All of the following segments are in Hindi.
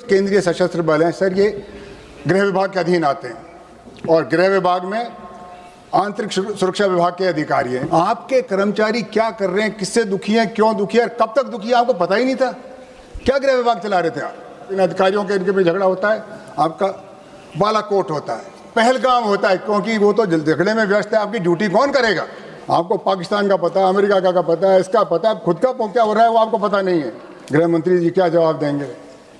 केंद्रीय सशस्त्र बल हैं सर, ये गृह विभाग के अधीन आते हैं और गृह विभाग में आंतरिक सुरक्षा विभाग के अधिकारी हैं। आपके कर्मचारी क्या कर रहे हैं, किससे दुखी हैं, क्यों दुखी है, कब तक दुखी है, आपको पता ही नहीं था। क्या गृह विभाग चला रहे थे आप? इन अधिकारियों के इनके भी झगड़ा होता है, आपका बालाकोट होता है, पहलगाम होता है, क्योंकि वो तो झगड़े में व्यस्त है। आपकी ड्यूटी कौन करेगा? आपको पाकिस्तान का पता है, अमेरिका का पता है, इसका पता है, खुद का क्या हो रहा है वो आपको पता नहीं है। गृह मंत्री जी क्या जवाब देंगे?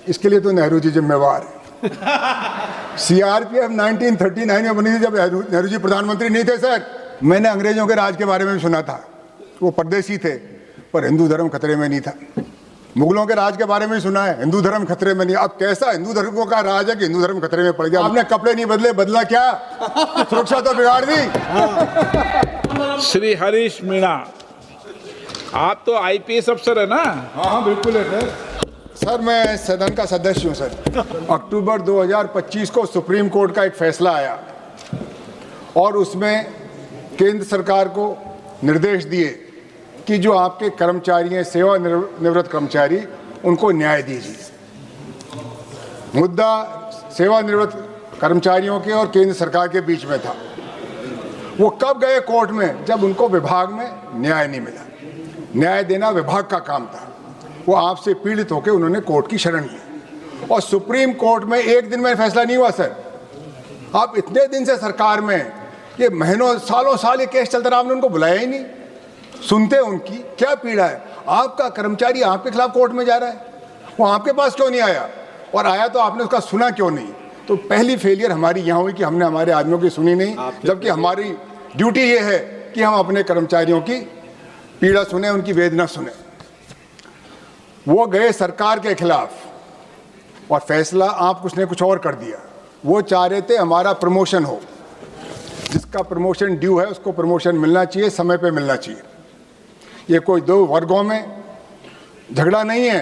इसके लिए तो नेहरू जी जिम्मेवार है। सीआरपीएफ 1939 में बनी थी जब नेहरू जी प्रधानमंत्री नहीं थे सर। मैंने अंग्रेजों के राज के बारे में भी सुना था, वो परदेसी थे पर हिंदू धर्म खतरे में नहीं था। मुगलों के राज के बारे में भी सुना है, हिंदू धर्म खतरे में नहीं। अब कैसा हिंदू धर्म का राज है कि हिंदू धर्म खतरे में पड़ गया? आपने कपड़े नहीं बदले, बदला क्या? सुरक्षा तो बिगाड़ दी। श्री हरीश मीणा, आप तो आईपीएस अफसर है ना? हाँ बिल्कुल है सर। सर मैं सदन का सदस्य हूँ सर। अक्टूबर 2025 को सुप्रीम कोर्ट का एक फैसला आया और उसमें केंद्र सरकार को निर्देश दिए कि जो आपके कर्मचारी हैं, सेवानिवृत्त कर्मचारी, उनको न्याय दीजिए। मुद्दा सेवानिवृत्त कर्मचारियों के और केंद्र सरकार के बीच में था। वो कब गए कोर्ट में? जब उनको विभाग में न्याय नहीं मिला। न्याय देना विभाग का काम था। वो आपसे पीड़ित होकर उन्होंने कोर्ट की शरण ली और सुप्रीम कोर्ट में एक दिन में फैसला नहीं हुआ सर। आप इतने दिन से सरकार में, ये महीनों सालों साल ये केस चलता रहा, आपने उनको बुलाया ही नहीं। सुनते उनकी क्या पीड़ा है। आपका कर्मचारी आपके खिलाफ कोर्ट में जा रहा है, वो आपके पास क्यों नहीं आया? और आया तो आपने उसका सुना क्यों नहीं? तो पहली फेलियर हमारी यहाँ हुई कि हमने हमारे आदमियों की सुनी नहीं, जबकि हमारी ड्यूटी ये है कि हम अपने कर्मचारियों की पीड़ा सुने, उनकी वेदना सुने। वो गए सरकार के खिलाफ और फैसला आप कुछ ने कुछ और कर दिया। वो चाह रहे थे हमारा प्रमोशन हो, जिसका प्रमोशन ड्यू है उसको प्रमोशन मिलना चाहिए, समय पे मिलना चाहिए। ये कोई दो वर्गों में झगड़ा नहीं है।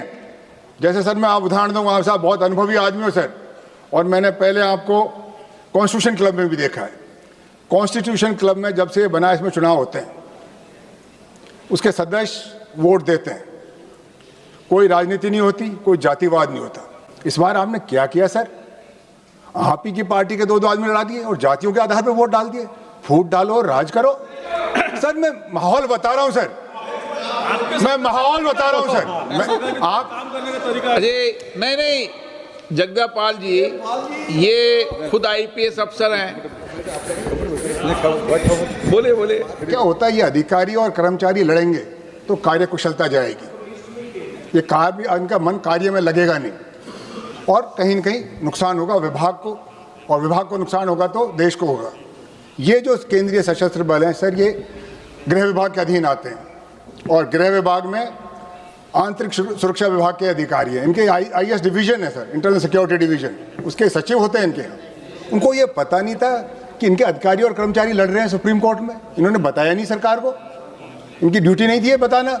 जैसे सर मैं आप उदाहरण दूंगा, आप साहब बहुत अनुभवी आदमी हो सर, और मैंने पहले आपको कॉन्स्टिट्यूशन क्लब में भी देखा है। कॉन्स्टिट्यूशन क्लब में जब से ये बना, इसमें चुनाव होते हैं, उसके सदस्य वोट देते हैं, कोई राजनीति नहीं होती, कोई जातिवाद नहीं होता। इस बार आपने क्या किया सर? आप ही की पार्टी के दो आदमी लड़ा दिए और जातियों के आधार पर वोट डाल दिए। फूट डालो, राज करो। सर मैं माहौल बता रहा हूं सर, मैं माहौल बता रहा हूं सर। आप अजय नहीं, जगदापाल जी ये खुद आईपीएस अफसर हैं, बोले। क्या होता है, ये अधिकारी और कर्मचारी लड़ेंगे तो कार्यकुशलता जाएगी, ये कार्य, इनका मन कार्य में लगेगा नहीं और कहीं न कहीं नुकसान होगा विभाग को, और विभाग को नुकसान होगा तो देश को होगा। ये जो केंद्रीय सशस्त्र बल हैं सर, ये गृह विभाग के अधीन आते हैं और गृह विभाग में आंतरिक सुरक्षा विभाग के अधिकारी हैं। इनके आईएस डिवीजन है सर, इंटरनल सिक्योरिटी डिवीजन, उसके सचिव होते हैं इनके यहाँ। उनको ये पता नहीं था कि इनके अधिकारी और कर्मचारी लड़ रहे हैं सुप्रीम कोर्ट में। इन्होंने बताया नहीं सरकार को, इनकी ड्यूटी नहीं थी ये बताना।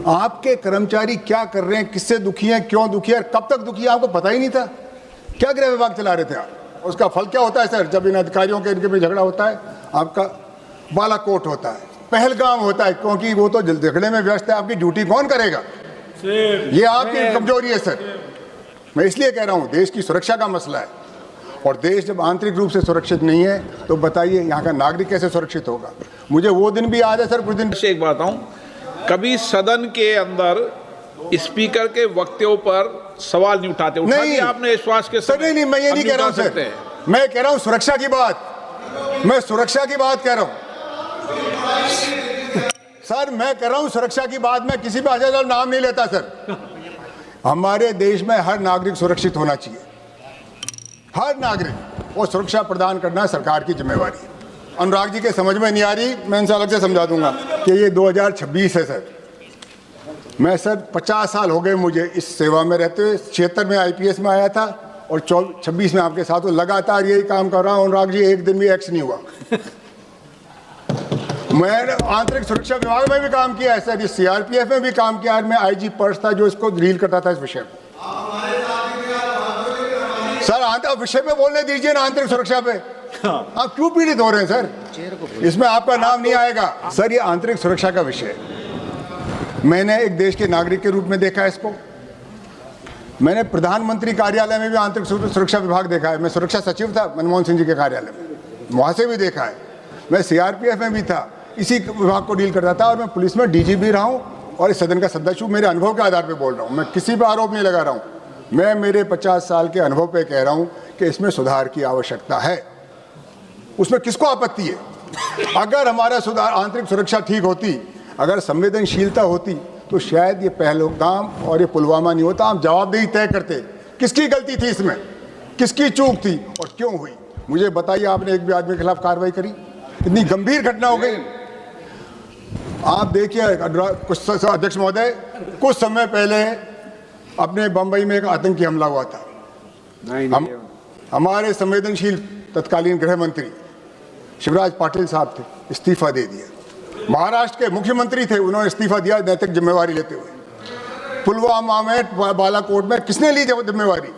आपके कर्मचारी क्या कर रहे हैं, किससे दुखी हैं, क्यों दुखी है, कब तक दुखी है, आपको पता ही नहीं था। क्या गृह विभाग चला रहे थे आप? उसका फल क्या होता है सर? जब इन अधिकारियों के इनके भी झगड़ा होता है, आपका बालाकोट होता है, पहलगाम होता है, क्योंकि वो तो झगड़े में व्यस्त है। आपकी ड्यूटी कौन करेगा? ये आपकी कमजोरी है सर। मैं इसलिए कह रहा हूँ, देश की सुरक्षा का मसला है और देश जब आंतरिक रूप से सुरक्षित नहीं है तो बताइए यहाँ का नागरिक कैसे सुरक्षित होगा? मुझे वो दिन भी याद है सर, कुछ दिन से एक बात बताऊं, कभी सदन के अंदर स्पीकर के वक्तव्यों पर सवाल नहीं उठाते? नहीं आपने विश्वास के सर, नहीं, मैं ये नहीं कह रहा हूँ सर, मैं कह रहा हूँ सुरक्षा की बात, मैं सुरक्षा की बात कह रहा हूँ सर, मैं कह रहा हूँ सुरक्षा की बात। मैं किसी भी अजय नाम नहीं लेता सर। हमारे देश में हर नागरिक सुरक्षित होना चाहिए, हर नागरिक, और सुरक्षा प्रदान करना सरकार की जिम्मेवारी है। अनुराग जी के समझ में नहीं आ रही, मैं इनसे अलग से समझा दूंगा कि ये 2026 है सर। मैं सर 50 साल हो गए मुझे इस सेवा में रहते हुए। 76 में आईपीएस में आया था और 26 में आपके साथ लगातार यही काम कर रहा हूँ। अनुराग जी एक दिन भी एक्स नहीं हुआ। मैं आंतरिक सुरक्षा विभाग में भी काम किया है सर, इस सीआरपीएफ में भी काम किया है। मैं आईजी पर्स था जो इसको डील करता था इस विषय में। सर आंतरिक विषय में बोलने दीजिए ना, आंतरिक सुरक्षा पे आप क्यों पीड़ित हो रहे हैं सर? इसमें आपका नाम नहीं आएगा सर। ये आंतरिक सुरक्षा का विषय है। मैंने एक देश के नागरिक के रूप में देखा इसको। मैंने प्रधानमंत्री कार्यालय में भी आंतरिक सुरक्षा विभाग देखा है। मैं सुरक्षा सचिव था मनमोहन सिंह जी के कार्यालय में, वहाँ से भी देखा है। मैं सीआरपीएफ में भी था, इसी विभाग को डील करता था, और मैं पुलिस में डीजी भी रहा हूँ और इस सदन का सदस्य हूँ। मेरे अनुभव के आधार पर बोल रहा हूँ, मैं किसी पर आरोप नहीं लगा रहा हूँ। मैं मेरे 50 साल के अनुभव पे कह रहा हूँ कि इसमें सुधार की आवश्यकता है। उसमें किसको आपत्ति है? अगर हमारा सुधार, आंतरिक सुरक्षा ठीक होती, अगर संवेदनशीलता होती, तो शायद ये पहलगाम और ये पुलवामा नहीं होता। हम जवाबदेही तय करते, किसकी गलती थी इसमें, किसकी चूक थी और क्यों हुई। मुझे बताइए, आपने एक भी आदमी के खिलाफ कार्रवाई करी? इतनी गंभीर घटना हो गई। आप देखिए अध्यक्ष महोदय, कुछ समय पहले अपने बंबई में एक आतंकी हमला हुआ था। हमारे संवेदनशील तत्कालीन गृह मंत्री शिवराज पाटिल साहब थे, इस्तीफा दे दिया। महाराष्ट्र के मुख्यमंत्री थे, उन्होंने इस्तीफा दिया नैतिक जिम्मेवारी लेते हुए। पुलवामा में, बालाकोट में किसने ली जिम्मेवारी?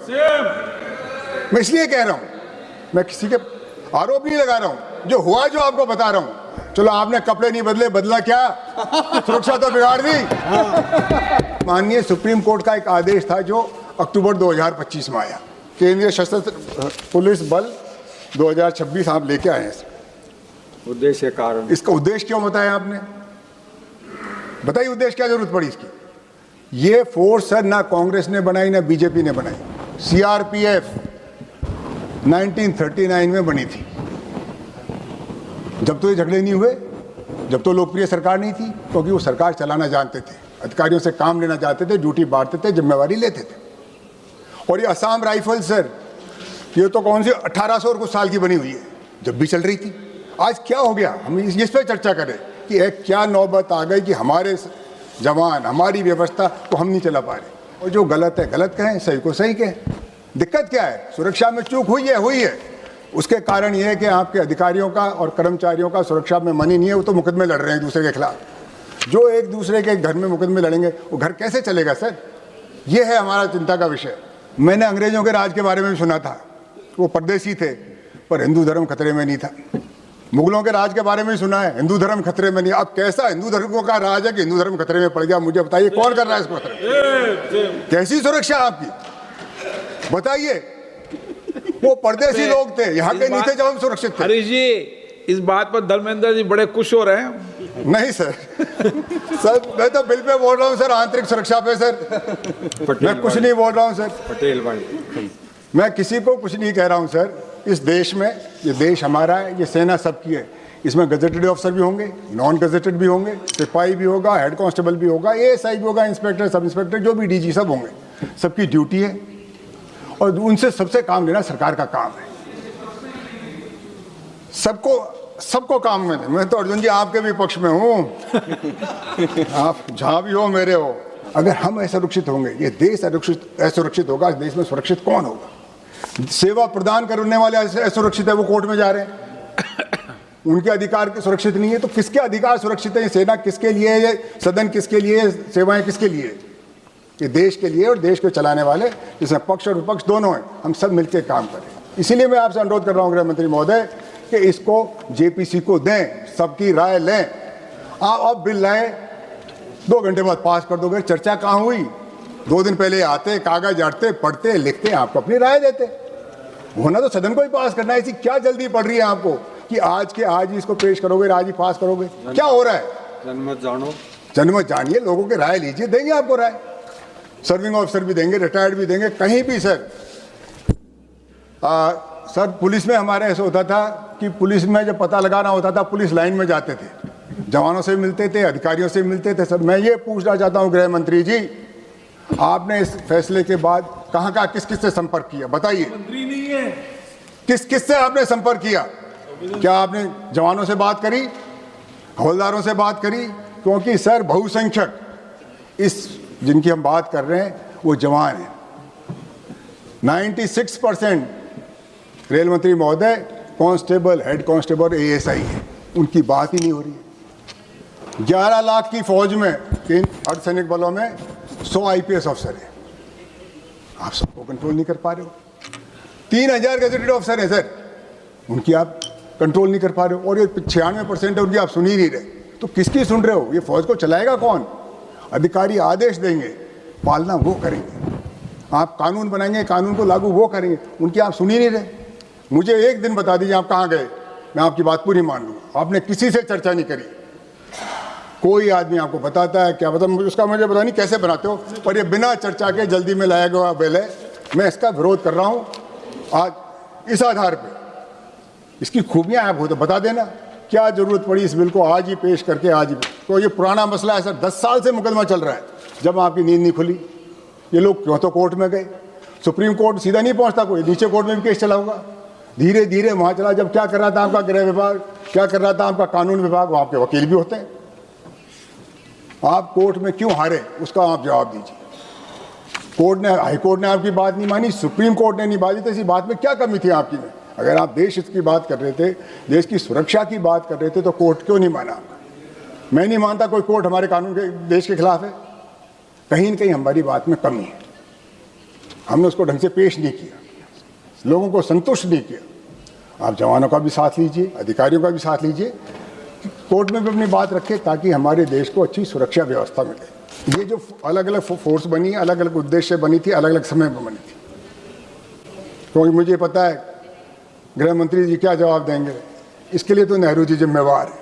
मैं इसलिए कह रहा हूं, मैं किसी के आरोप नहीं लगा रहा हूं, जो हुआ जो आपको बता रहा हूं। चलो आपने कपड़े नहीं बदले, बदला क्या? सुरक्षा तो बिगाड़ दी। माननीय सुप्रीम कोर्ट का एक आदेश था जो अक्टूबर 2025 में आया, केंद्रीय सशस्त्र पुलिस बल 2026 आप लेके आए हैं। उद्देश्य कारण, इसका उद्देश्य क्यों बताया आपने? बताइए उद्देश्य क्या जरूरत पड़ी इसकी? ये फोर्स सर ना कांग्रेस ने बनाई ना बीजेपी ने बनाई। सीआरपीएफ 1939 में बनी थी, जब तो ये झगड़े नहीं हुए, जब तो लोकप्रिय सरकार नहीं थी, क्योंकि वो सरकार चलाना जानते थे, अधिकारियों से काम लेना चाहते थे, ड्यूटी बांटते थे, जिम्मेवारी लेते थे। और ये असम राइफल सर, ये तो कौन सी 1800 और कुछ साल की बनी हुई है, जब भी चल रही थी। आज क्या हो गया? हम इस पर चर्चा करें कि एक क्या नौबत आ गई कि हमारे जवान, हमारी व्यवस्था को हम नहीं चला पा रहे। और जो गलत है गलत कहें, सही को सही कहें। दिक्कत क्या है? सुरक्षा में चूक हुई है। उसके कारण ये है कि आपके अधिकारियों का और कर्मचारियों का सुरक्षा में मन ही नहीं है, वो तो मुकदमे लड़ रहे हैं एक दूसरे के खिलाफ। जो एक दूसरे के घर में मुकदमे लड़ेंगे, वो घर कैसे चलेगा सर? ये है हमारा चिंता का विषय। मैंने अंग्रेजों के राज के बारे में भी सुना था, वो परदेशी थे पर हिंदू धर्म खतरे में नहीं था। मुगलों के राज के बारे में भी सुना है, हिंदू धर्म खतरे में नहीं। अब कैसा हिंदू धर्म का राज है कि हिंदू धर्म खतरे में पड़ गया? मुझे बताइए, कौन कर रहा है इसको खतरे? कैसी सुरक्षा आपकी बताइए? वो परदेशी लोग थे, यहाँ के नहीं थे जब हम सुरक्षित थे। हरीश जी, इस बात पर धर्मेंद्र जी बड़े खुश हो रहे हैं। नहीं सर, सर मैं तो बिल पे बोल रहा हूँ सर, आंतरिक सुरक्षा पे सर। मैं कुछ नहीं बोल रहा हूँ सर। पटेल भाई, मैं किसी को कुछ नहीं कह रहा हूँ सर। इस देश में, ये देश हमारा है, ये सेना सबकी है। इसमें गजेटेड ऑफिसर भी होंगे, नॉन गजेटेड भी होंगे, सिपाही भी होगा, हेड कांस्टेबल भी होगा, एएसआई भी होगा, इंस्पेक्टर, सब इंस्पेक्टर, जो भी डीजी सब होंगे। सबकी ड्यूटी है और उनसे सबसे काम लेना सरकार का काम है। सबको काम में। मैं तो अर्जुन जी आपके भी पक्ष में हूँ। आप जहाँ भी हो मेरे हो। अगर हम असुरक्षित होंगे, ये देश असुरक्षित होगा, इस देश में सुरक्षित कौन होगा? सेवा प्रदान करने वाले असुरक्षित है, वो कोर्ट में जा रहे हैं, उनके अधिकार सुरक्षित नहीं है। तो किसके अधिकार सुरक्षित है? ये सेना किसके लिए है? ये सदन किसके लिए है? सेवाएं किसके लिए? ये देश के लिए, और देश को चलाने वाले जिसमें पक्ष और विपक्ष दोनों हैं, हम सब मिलकर काम करें। इसीलिए मैं आपसे अनुरोध कर रहा हूँ गृह मंत्री महोदय कि इसको जेपीसी को दें, सबकी राय लें। आप बिल लाए, 2 घंटे बाद पास कर दोगे, चर्चा कहाँ हुई? 2 दिन पहले आते, कागज आटते, पढ़ते, लिखते, आपको अपनी राय देते। होना तो सदन को ही पास करना है। ऐसी क्या जल्दी पड़ रही है आपको कि आज के आज ही इसको पेश करोगे, आज ही पास करोगे? क्या हो रहा है? जनमत जानो, जनमत जानिए, लोगों की राय लीजिए, देंगे आपको राय। सर्विंग ऑफिसर भी देंगे, रिटायर्ड भी देंगे, कहीं भी सर। सर पुलिस में हमारे ऐसा होता था कि पुलिस में जब पता लगाना होता था, पुलिस लाइन में जाते थे, जवानों से मिलते थे, अधिकारियों से मिलते थे। सर मैं ये पूछना चाहता हूँ गृह मंत्री जी, आपने इस फैसले के बाद कहाँ किस किस से संपर्क किया? बताइए। मंत्री नहीं है, किस से आपने संपर्क किया? क्या आपने जवानों से बात करी, हवलदारों से बात करी? क्योंकि सर बहुसंख्यक इस जिनकी हम बात कर रहे हैं वो जवान हैं। 96% रेल मंत्री महोदय कांस्टेबल, हेड कांस्टेबल, एएसआई है, उनकी बात ही नहीं हो रही है। 11 लाख की फौज में, अर्धसैनिक बलों में 100 आईपीएस अफसर हैं, आप सबको कंट्रोल नहीं कर पा रहे हो। 3000 गजेटेड अफसर हैं सर, उनकी आप कंट्रोल नहीं कर पा रहे हो। और ये 96% है उनकी आप सुन ही नहीं रहे, तो किसकी सुन रहे हो? ये फौज को चलाएगा कौन? अधिकारी आदेश देंगे, पालना वो करेंगे। आप कानून बनाएंगे, कानून को लागू वो करेंगे, उनकी आप सुन ही नहीं रहे। मुझे एक दिन बता दीजिए आप कहाँ गए, मैं आपकी बात पूरी मान लूँगा। आपने किसी से चर्चा नहीं करी। कोई आदमी आपको बताता है क्या पता, उसका मुझे पता नहीं कैसे बनाते हो, पर ये बिना चर्चा के जल्दी में लाया गया बिल है। मैं इसका विरोध कर रहा हूँ आज इस आधार पे। इसकी खूबियाँ आप हो तो बता देना, क्या जरूरत पड़ी इस बिल को आज ही पेश करके आज ही। तो ये पुराना मसला है सर, 10 साल से मुकदमा चल रहा है, जब आपकी नींद नहीं खुली। ये लोग क्यों तो कोर्ट में गए, सुप्रीम कोर्ट सीधा नहीं पहुंचता, कोई नीचे कोर्ट में भी केस चला होगा। धीरे धीरे वहाँ चला। जब क्या कर रहा था आपका गृह विभाग, क्या कर रहा था आपका कानून विभाग, वहाँ के वकील भी होते हैं। आप कोर्ट में क्यों हारे, उसका आप जवाब दीजिए। कोर्ट ने, हाई कोर्ट ने आपकी बात नहीं मानी, सुप्रीम कोर्ट ने नहीं मानी, तो इसी बात में क्या कमी थी आपकी में? अगर आप देश हित की बात कर रहे थे, देश की सुरक्षा की बात कर रहे थे, तो कोर्ट क्यों नहीं माना? मैं नहीं मानता कोई कोर्ट हमारे कानून के, देश के खिलाफ है। कहीं न कहीं हमारी बात में कमी है, हमने उसको ढंग से पेश नहीं किया, लोगों को संतुष्ट नहीं किया। आप जवानों का भी साथ लीजिए, अधिकारियों का भी साथ लीजिए, कोर्ट में भी अपनी बात रखें, ताकि हमारे देश को अच्छी सुरक्षा व्यवस्था मिले। ये जो अलग अलग फोर्स बनी, अलग अलग उद्देश्य बनी थी, अलग अलग समय में बनी थी। क्योंकि मुझे पता है गृह मंत्री जी क्या जवाब देंगे, इसके लिए तो नेहरू जी जिम्मेवार है।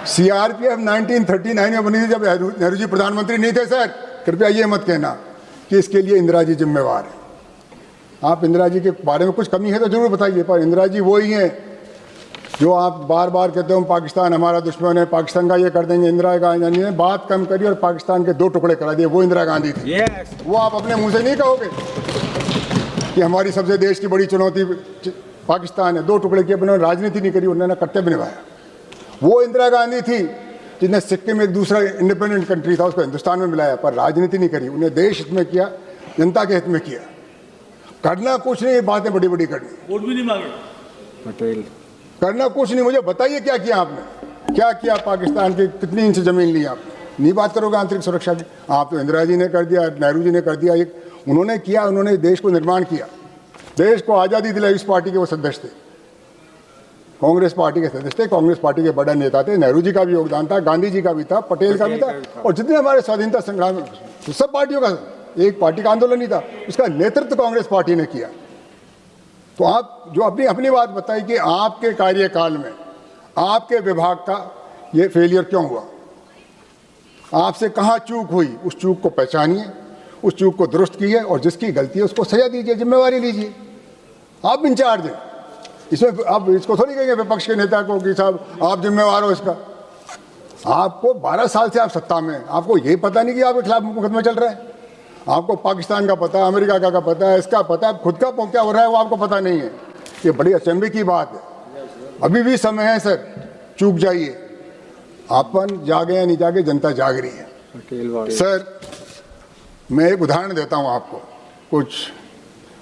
सीआरपीएफ 1939 में बनी थी, जब नेहरू जी प्रधानमंत्री नहीं थे। सर कृपया ये मत कहना कि इसके लिए इंदिरा जी जिम्मेवार है। आप इंदिरा जी के बारे में कुछ कमी है तो जरूर बताइए, पर इंदिरा जी वही हैं जो आप बार बार कहते हो पाकिस्तान हमारा दुश्मन है, पाकिस्तान का ये कर देंगे। इंदिरा गांधी ने बात कम करी और पाकिस्तान के 2 टुकड़े करा दिए, वो इंदिरा गांधी थी। वो आप अपने मुंह से नहीं कहोगे कि हमारी सबसे देश की बड़ी चुनौती पाकिस्तान है। 2 टुकड़े किए, उन्होंने राजनीति नहीं करी, उन्होंने कर्तव्य निभाया। वो इंदिरा गांधी थी जिन्हें सिक्किम एक दूसरा इंडिपेंडेंट कंट्री था, उसको हिंदुस्तान में मिलाया, पर राजनीति नहीं करी। उन्हें देश हित में किया, जनता के हित में किया। करना कुछ नहीं, बातें बड़ी बड़ी करनी। वोट भी नहीं मांगे पटेल, करना कुछ नहीं। मुझे बताइए क्या किया आपने, क्या किया? पाकिस्तान की कितनी इंच जमीन ली आपने? नहीं बात करोगे आंतरिक सुरक्षा की। आप तो इंदिरा जी ने कर दिया, नेहरू जी ने कर दिया, एक उन्होंने किया, उन्होंने देश को निर्माण किया, देश को आज़ादी दिलाई। इस पार्टी के वो सदस्य थे, कांग्रेस पार्टी के सदस्य थे, कांग्रेस पार्टी के बड़ा नेता थे। नेहरू जी का भी योगदान था, गांधी जी का भी था, पटेल का भी था, और जितने हमारे स्वाधीनता संग्राम सब पार्टियों का, एक पार्टी का आंदोलन नहीं था, उसका नेतृत्व कांग्रेस पार्टी ने किया। तो आप जो अपनी बात बताइए कि आपके कार्यकाल में आपके विभाग का ये फेलियर क्यों हुआ, आपसे कहाँ चूक हुई, उस चूक को पहचानिए, उस चूक को दुरुस्त कीजिए, और जिसकी गलती है उसको सजा दीजिए, जिम्मेवारी लीजिए। आप इंचार्ज हैं इसमें। आप इसको थोड़ी कहेंगे विपक्ष के नेता को कि साहब आप जिम्मेवार हो इसका। आपको 12 साल से आप सत्ता में, आपको ये पता नहीं कि आपके खिलाफ मुकदमा चल रहा है। आपको पाकिस्तान का पता है, अमेरिका का पता है, इसका पता है, खुद का क्या हो रहा है वो आपको पता नहीं है। ये बड़ी अचंभे की बात है। अभी भी समय है सर, चूक जाइए। अपन जागे या नहीं जागे, जनता जाग रही है। पटेल वाले सर मैं एक उदाहरण देता हूँ आपको, कुछ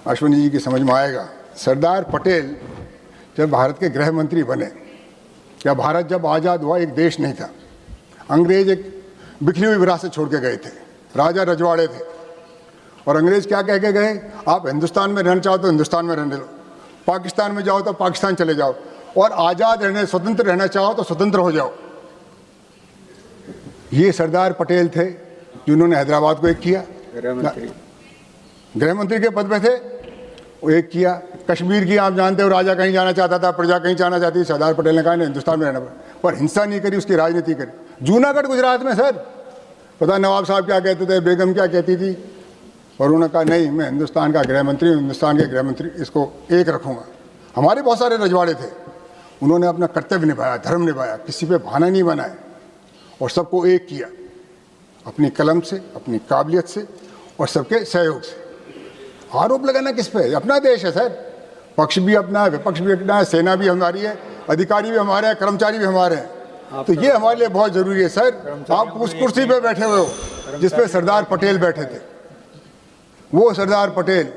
अश्विनी जी की समझ में आएगा। सरदार पटेल जब भारत के गृह मंत्री बने, या भारत जब आज़ाद हुआ, एक देश नहीं था। अंग्रेज एक बिखरी हुई विरासत छोड़ के गए थे, राजा रजवाड़े थे, और अंग्रेज क्या कह के गए, आप हिंदुस्तान में रहना चाहो तो हिंदुस्तान में रहने लो, पाकिस्तान में जाओ तो पाकिस्तान चले जाओ, और आज़ाद रहने, स्वतंत्र रहना चाहो तो स्वतंत्र हो जाओ। ये सरदार पटेल थे जिन्होंने हैदराबाद को एक किया, गृह मंत्री के पद पे थे, वो एक किया। कश्मीर की आप जानते हो, राजा कहीं जाना चाहता था, प्रजा कहीं जाना चाहती थी, सरदार पटेल ने कहा नहीं, हिंदुस्तान में रहना पड़ा, पर हिंसा नहीं करी, उसकी राजनीति करी। जूनागढ़ गुजरात में सर, पता नवाब साहब क्या कहते थे, बेगम क्या कहती थी, और उन्होंने कहा नहीं, मैं हिंदुस्तान का गृह मंत्री हूँ, हिंदुस्तान के गृह मंत्री, इसको एक रखूँगा। हमारे बहुत सारे रजवाड़े थे, उन्होंने अपना कर्तव्य निभाया, धर्म निभाया, किसी पे बहाना नहीं बनाया, और सबको एक किया, अपनी कलम से, अपनी काबिलियत से, और सबके सहयोग से। आरोप लगाना किस पे? अपना देश है सर, पक्ष भी अपना है, विपक्ष भी अपना है, सेना भी हमारी है, अधिकारी भी हमारे हैं, कर्मचारी भी हमारे हैं। तो ये हमारे लिए बहुत जरूरी है सर। आप उस कुर्सी पे बैठे हुए हो जिस पे सरदार पटेल बैठे थे, वो सरदार पटेल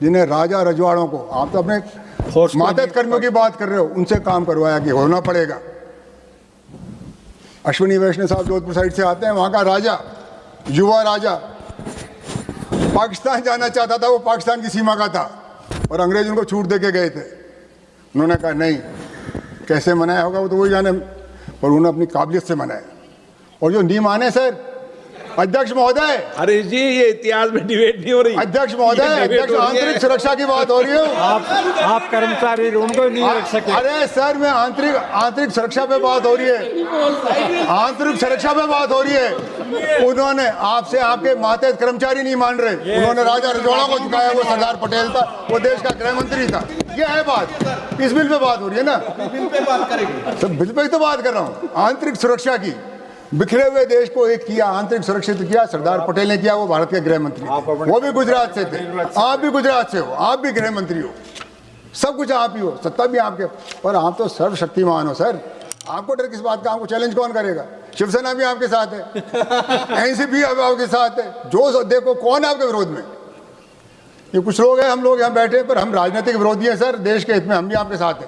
जिन्हें राजा रजवाड़ों को, आप तो अपने मातहत कर्मियों की बात कर रहे हो, उनसे काम करवाया कि होना पड़ेगा। अश्विनी वैष्णव साहब जोधपुर साइड से आते हैं, वहाँ का राजा, युवा राजा, पाकिस्तान जाना चाहता था, वो पाकिस्तान की सीमा का था, और अंग्रेज उनको छूट दे के गए थे। उन्होंने कहा नहीं, कैसे मनाया होगा वो तो वही जाने, पर उन्होंने अपनी काबिलियत से मनाया। और जो नहीं माने सर, अध्यक्ष महोदय, हरीश जी, ये इतिहास में डिबेट नहीं हो रही। अध्यक्ष महोदय, ये debate अध्यक्ष हो रही है। आंतरिक सुरक्षा की बात हो रही है। आप कर्मचारी उनको नहीं रख सके। अरे सर, मैं आंतरिक सुरक्षा पे बात हो रही है, आंतरिक सुरक्षा पे बात हो रही है। उन्होंने आपसे, आपके मातहत कर्मचारी नहीं मान रहे, उन्होंने राजा रजवाड़ा को झुकाया, वो सरदार पटेल था, वो देश का गृह मंत्री था। ये है बात, इस बिल पे बात हो रही है ना, बिल पे बात करेंगे। सब बिल पे ही तो बात कर रहा हूँ। आंतरिक सुरक्षा की, बिखरे हुए देश को एक किया, आंतरिक सुरक्षित किया, सरदार पटेल ने किया, वो भारत के गृह मंत्री, वो भी गुजरात से थे, आप भी गुजरात से हो, आप भी गृह मंत्री हो, सब कुछ आप ही हो, सत्ता भी आपके, पर आप तो सर्वशक्तिमान हो सर। आपको डर किस बात का? आपको चैलेंज कौन करेगा? शिवसेना भी आपके साथ है, एनसीपी भी आपके साथ है, जो देखो कौन है आपके विरोध में? ये कुछ लोग हैं, हम लोग यहाँ बैठे, पर हम राजनीतिक विरोधी हैं सर, देश के हित में हम भी आपके साथ हैं।